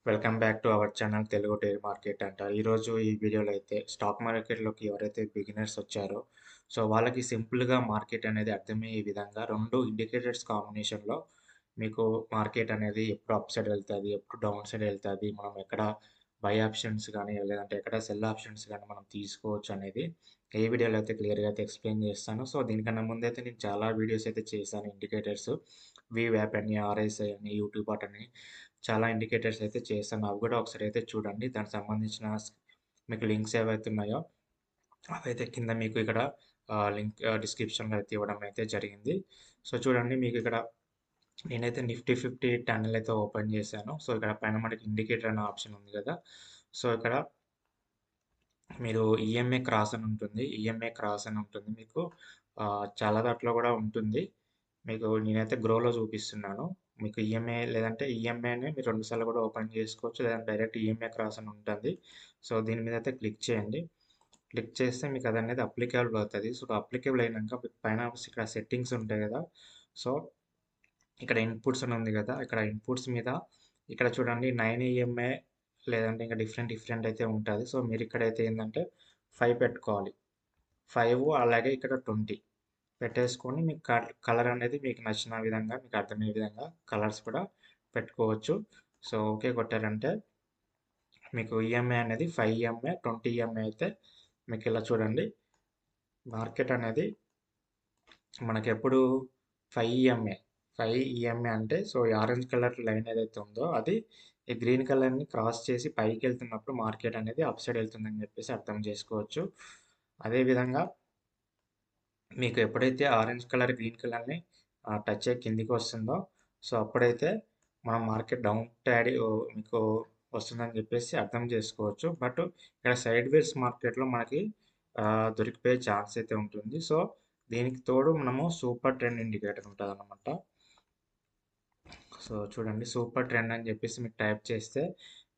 Welcome back to our channel Telugu dairy market అంట. ఈరోజు ఈ వీడియోలో అయితే స్టాక్ మార్కెట్‌లోకి ఎవరైతే బిగినర్స్ వచ్చారో, సో వాళ్ళకి సింపుల్‌గా మార్కెట్ అనేది అర్థమయ్యే విధంగా 2 ఇండికేటర్స్ కాంబినేషన్‌లో మీకు మార్కెట్ అనేది ఎప్పుడు అప్ సైడ్ వెళ్తది, ఎప్పుడు డౌన్ సైడ్ వెళ్తది, మనం ఎక్కడ బై ఆప్షన్స్ గానీ, లేదంటే ఎక్కడ సెల్ ఆప్షన్స్ గానీ మనం తీసుకోవచ్చు అనేది ఈ వీడియోలో అయితే క్లియర్‌గా అయితే ఎక్స్‌ప్లెయిన్ చేస్తాను. సో దీనికన్నా ముందైతే నేను చాలా వీడియోస్ అయితే చేశాను ఇండికేటర్స్. వీవ్యాప్ అని, ఆర్ఎస్ఐ అని, యూట్యూబ్ అని చాలా ఇండికేటర్స్ అయితే చేశాను. అవి కూడా ఒకసారి అయితే చూడండి. దానికి సంబంధించిన మీకు లింక్స్ ఏవైతే ఉన్నాయో అవైతే కింద మీకు ఇక్కడ లింక్ డిస్క్రిప్షన్‌లో అయితే ఇవ్వడం అయితే జరిగింది. సో చూడండి మీకు ఇక్కడ నేనైతే నిఫ్టీ 50 టన్నెల్ అయితే ఓపెన్ చేశాను. సో ఇక్కడ పైన మనకి ఇండికేటర్ అనే ఆప్షన్ ఉంది కదా! సో ఇక్కడ మీరు ఈఎంఏ క్రాస్ అని ఉంటుంది. ఈఎంఏ క్రాస్ అని ఉంటుంది మీకు. చాలా దాంట్లో కూడా ఉంటుంది. మీకు నేనైతే గ్రోలో చూపిస్తున్నాను. మీకు ఈఎంఐ లేదంటే ఈఎంఐని మీరు 2 సార్లు కూడా ఓపెన్ చేసుకోవచ్చు. లేదంటే డైరెక్ట్ ఈఎంఐ క్రాస్ అని ఉంటుంది. సో దీని మీద అయితే క్లిక్ చేయండి. క్లిక్ చేస్తే మీకు అదనేది అప్లికేబుల్ అవుతది. సో అప్లికేబుల్ అయినంక మీకు పైన ఇక్కడ సెట్టింగ్స్ ఉంటాయి కదా! సో ఇక్కడ ఇన్పుట్స్ అని ఉంది కదా! ఇక్కడ ఇన్పుట్స్ మీద ఇక్కడ చూడండి 9 ఈఎంఐ లేదంటే ఇంకా డిఫరెంట్ అయితే ఉంటది. సో మీరు ఇక్కడైతే ఏందంటే 5 పెట్టుకోవాలి. 5 అలాగే ఇక్కడ 20 పెట్టేసుకొని మీకు కలర్ అనేది మీకు నచ్చిన విధంగా మీకు అర్థమయ్యే విధంగా కలర్స్ కూడా పెట్టుకోవచ్చు. సో ఓకే కొట్టారంటే మీకు ఈఎంఐ అనేది 5 ఈఎంఐ, 20 ఈఎంఐ అయితే మీకు ఇలా చూడండి మార్కెట్ అనేది మనకెప్పుడు 5 ఈఎంఐ 5 ఈఎంఐ అంటే సో ఈ ఆరెంజ్ కలర్ లైన్ ఏదైతే ఉందో అది ఈ గ్రీన్ కలర్‌ని క్రాస్ చేసి పైకెళ్తున్నప్పుడు మార్కెట్ అనేది అప్ సైడ్ వెళ్తుందని చెప్పేసి అర్థం చేసుకోవచ్చు. అదేవిధంగా మీకు ఎప్పుడైతే ఆరెంజ్ కలర్, గ్రీన్ కలర్‌ని టచ్ అయ్యి కిందికి వస్తుందో, సో అప్పుడైతే మనం మార్కెట్ డౌన్ ట్యాడీ మీకు వస్తుందని చెప్పేసి అర్థం చేసుకోవచ్చు. బట్ ఇక్కడ సైడ్ వేస్ మార్కెట్‌లో మనకి దొరికిపోయే ఛాన్స్ అయితే ఉంటుంది. సో దీనికి తోడు మనము సూపర్ ట్రెండ్ ఇండికేటర్ ఉంటదనమాట. సో చూడండి సూపర్ ట్రెండ్ అని చెప్పేసి మీకు టైప్ చేస్తే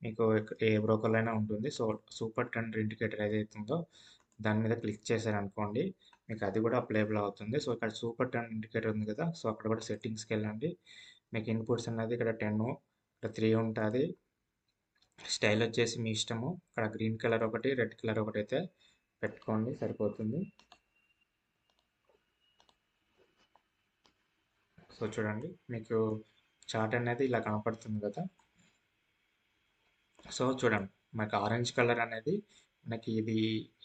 మీకు ఏ బ్రోకర్‌లో అయినా ఉంటుంది. సో సూపర్ ట్రెండ్ ఇండికేటర్ ఏదైతే ఉందో దాని మీద క్లిక్ చేశారనుకోండి మీకు అది కూడా అప్లైబుల్ అవుతుంది. సో ఇక్కడ సూపర్ ట్రెండ్ ఇండికేటర్ ఉంది కదా! సో అక్కడ కూడా సెట్టింగ్స్‌కెళ్ళండి. మీకు ఇన్పుట్స్ అనేది ఇక్కడ 10 ఇక్కడ 3 ఉంటది. స్టైల్ వచ్చేసి మీ ఇష్టము. ఇక్కడ గ్రీన్ కలర్ ఒకటి, రెడ్ కలర్ ఒకటైతే పెట్టుకోండి సరిపోతుంది. సో చూడండి మీకు చార్ట్ అనేది ఇలా కనపడుతుంది కదా! సో చూడండి మనకి ఆరెంజ్ కలర్ అనేది మనకి ఇది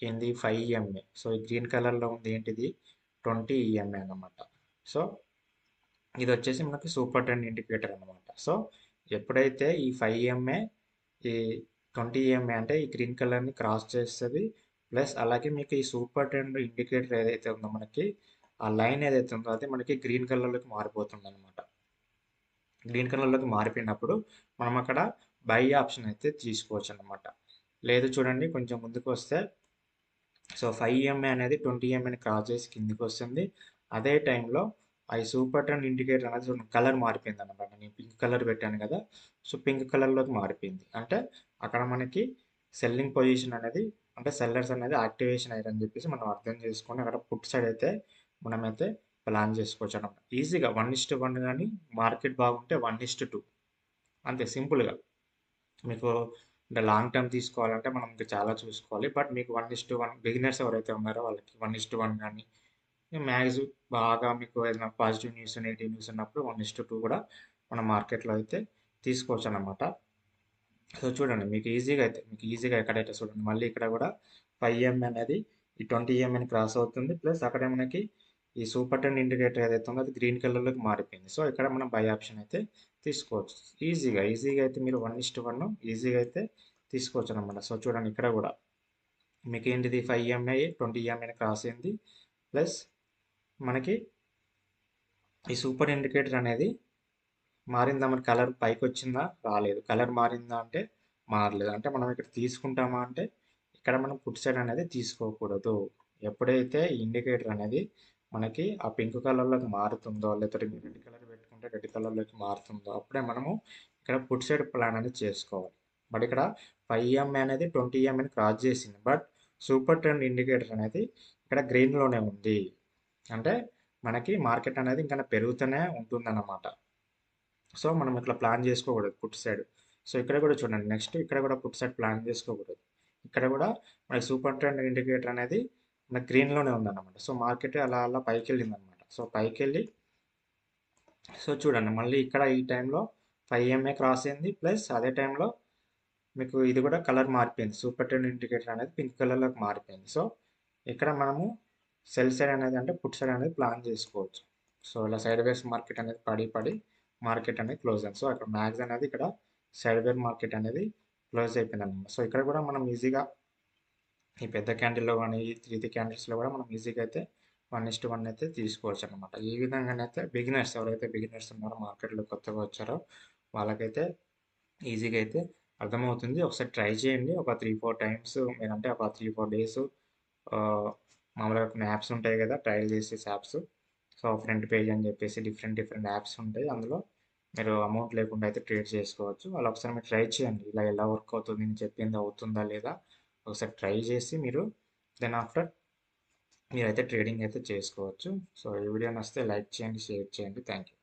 ఏంది 5 ఈఎంఏ. సో ఈ గ్రీన్ కలర్‌లో ఉంది ఏంటిది 20 ఈఎంఏ అన్నమాట. సో ఇది వచ్చేసి మనకి సూపర్ ట్రెండ్ ఇండికేటర్ అన్నమాట. సో ఎప్పుడైతే ఈ 5 ఈఎంఏ ఈ 20 ఈఎంఏ అంటే ఈ గ్రీన్ కలర్‌ని క్రాస్ చేస్తది. ప్లస్ అలాగే మీకు ఈ సూపర్ ట్రెండ్ ఇండికేటర్ ఏదైతే ఉందో మనకి ఆ లైన్ ఏదైతే ఉందో అది మనకి గ్రీన్ కలర్‌లోకి మారిపోతుందన్నమాట. గ్రీన్ కలర్‌లోకి మారిపోయినప్పుడు మనం అక్కడ బై ఆప్షన్ అయితే తీసుకోవచ్చనమాట. లేదు చూడండి కొంచెం ముందుకొస్తే సో 5 ఈఎంఐ అనేది 20 ఈఎంఐని క్రాస్ చేసి కిందికొస్తుంది. అదే టైంలో ఈ సూపర్ ట్రెండ్ ఇండికేటర్ అనేది కలర్ మారిపోయిందనమాట. నేను పింక్ కలర్ పెట్టాను కదా! సో పింక్ కలర్‌లోకి మారిపోయింది. అంటే అక్కడ మనకి సెల్లింగ్ పొజిషన్ అనేది అంటే సెల్లర్స్ అనేది యాక్టివేషన్ అయ్యారని చెప్పేసి మనం అర్థం చేసుకొని అక్కడ పుట్ సైడ్ అయితే మనమైతే ప్లాన్ చేసుకోవచ్చనమాట. ఈజీగా 1:1 గాని మార్కెట్ బాగుంటే 1:2 అంతే సింపుల్‌గా. మీకు అంటే లాంగ్ టర్మ్ తీసుకోవాలంటే మనం ఇంకా చాలా చూసుకోవాలి. బట్ మీకు 1:1 బిగినర్స్ ఎవరైతే ఉన్నారో వాళ్ళకి 1:1 గాని బాగా మీకు ఏదైనా పాజిటివ్ న్యూస్, నెగెటివ్ న్యూస్ ఉన్నప్పుడు 1:2 కూడా మన మార్కెట్‌లో అయితే తీసుకోవచ్చనమాట. సో చూడండి మీకు ఈజీగా ఎక్కడైతే చూడండి మళ్ళీ ఇక్కడ కూడా 5 ఈఎంఐ అనేది ఈ 20 ఈఎంఐని క్రాస్ అవుతుంది. ప్లస్ అక్కడే మనకి ఈ సూపర్ ట్రెండ్ ఇండికేటర్ ఏదైతే ఉందో అది గ్రీన్ కలర్‌లోకి మారిపోయింది. సో ఇక్కడ మనం బై ఆప్షన్ అయితే తీసుకోవచ్చు. ఈజీగా అయితే మీరు 1:1 ఈజీగా అయితే తీసుకోవచ్చనమాట. సో చూడండి ఇక్కడ కూడా మీకేంటిది 5 ఈఎంఐ, 20 ఈఎంఐని క్రాస్ అయింది. ప్లస్ మనకి ఈ సూపర్ ఇండికేటర్ అనేది మారిందా మరి కలర్ పైకొచ్చిందా? రాలేదు. కలర్ మారిందా అంటే మారలేదు. అంటే మనం ఇక్కడ తీసుకుంటామా అంటే ఇక్కడ మనం పుట్ సైడ్ అనేది తీసుకోకూడదు. ఎప్పుడైతే ఇండికేటర్ అనేది మనకి ఆ పింక్ కలర్‌లోకి మారుతుందో లేకపోతే రెడ్ కలర్ పెట్టుకుంటే రెడ్ కలర్‌లోకి మారుతుందో అప్పుడే మనము ఇక్కడ పుట్ సైడ్ ప్లాన్ అనేది చేసుకోవాలి. బట్ ఇక్కడ 5 ఈఎంఐ అనేది 20 ఈఎంఐని క్రాస్ చేసింది. బట్ సూపర్ ట్రెండ్ ఇండికేటర్ అనేది ఇక్కడ గ్రీన్‌లోనే ఉంది. అంటే మనకి మార్కెట్ అనేది ఇంకా పెరుగుతూనే ఉంటుందన్నమాట. సో మనం ఇట్లా ప్లాన్ చేసుకోకూడదు పుట్ సైడ్. సో ఇక్కడ కూడా చూడండి నెక్స్ట్ ఇక్కడ కూడా పుట్ సైడ్ ప్లాన్ చేసుకోకూడదు. ఇక్కడ కూడా మనకి సూపర్ ట్రెండ్ ఇండికేటర్ అనేది మనకి గ్రీన్లోనే ఉందన్నమాట. సో మార్కెట్ అలా అలా పైకి వెళ్ళిందనమాట. సో పైకి వెళ్ళి సో చూడండి మళ్ళీ ఇక్కడ ఈ టైంలో 5 MA క్రాస్ అయింది, ప్లస్ అదే టైంలో మీకు ఇది కూడా కలర్ మారిపోయింది. సూపర్ ట్రెండ్ ఇండికేటర్ అనేది పింక్ కలర్లోకి మారిపోయింది. సో ఇక్కడ మనము సెల్ సైడ్ అనేది అంటే పుట్ సైడ్ అనేది ప్లాన్ చేసుకోవచ్చు. సో ఇలా సైడ్ వేస్ మార్కెట్ అనేది పడి మార్కెట్ అనేది క్లోజ్ అయింది. సో అక్కడ మ్యాక్స్ అనేది ఇక్కడ సైడ్ వేర్ మార్కెట్ అనేది క్లోజ్ అయిపోయింది అనమాట. సో ఇక్కడ కూడా మనం ఈజీగా ఈ పెద్ద క్యాండిల్లో కానీ ఈ 3 క్యాండిల్స్లో కూడా మనం ఈజీగా అయితే 1:1 అయితే తీసుకోవచ్చు అనమాట. ఈ విధంగానైతే బిగినర్స్ ఎవరైతే బిగినర్స్ ఉన్నారో మార్కెట్లో కొత్తగా వచ్చారో వాళ్ళకైతే ఈజీగా అయితే అర్థమవుతుంది. ఒకసారి ట్రై చేయండి. ఒక 3-4 టైమ్స్ మీరంటే ఒక 3-4 డేస్ మామూలుగా కొన్ని యాప్స్ ఉంటాయి కదా! ట్రయల్ చేసేసి యాప్స్. సో, ఫ్రంట్ పేజ్ అని చెప్పేసి డిఫరెంట్ డిఫరెంట్ యాప్స్ ఉంటాయి. అందులో మీరు అమౌంట్ లేకుండా అయితే ట్రేడ్ చేసుకోవచ్చు. అలా ఒకసారి మీరు ట్రై చేయండి. ఇలా ఎలా వర్క్ అవుతుంది? నేను చెప్పింది అవుతుందా లేదా? ఒకసారి ట్రై చేసి మీరు దెన్ ఆఫ్టర్ మీరైతే ట్రేడింగ్ అయితే చేసుకోవచ్చు. సో, ఈ వీడియో నచ్చితే లైక్ చేయండి, షేర్ చేయండి. Thank you.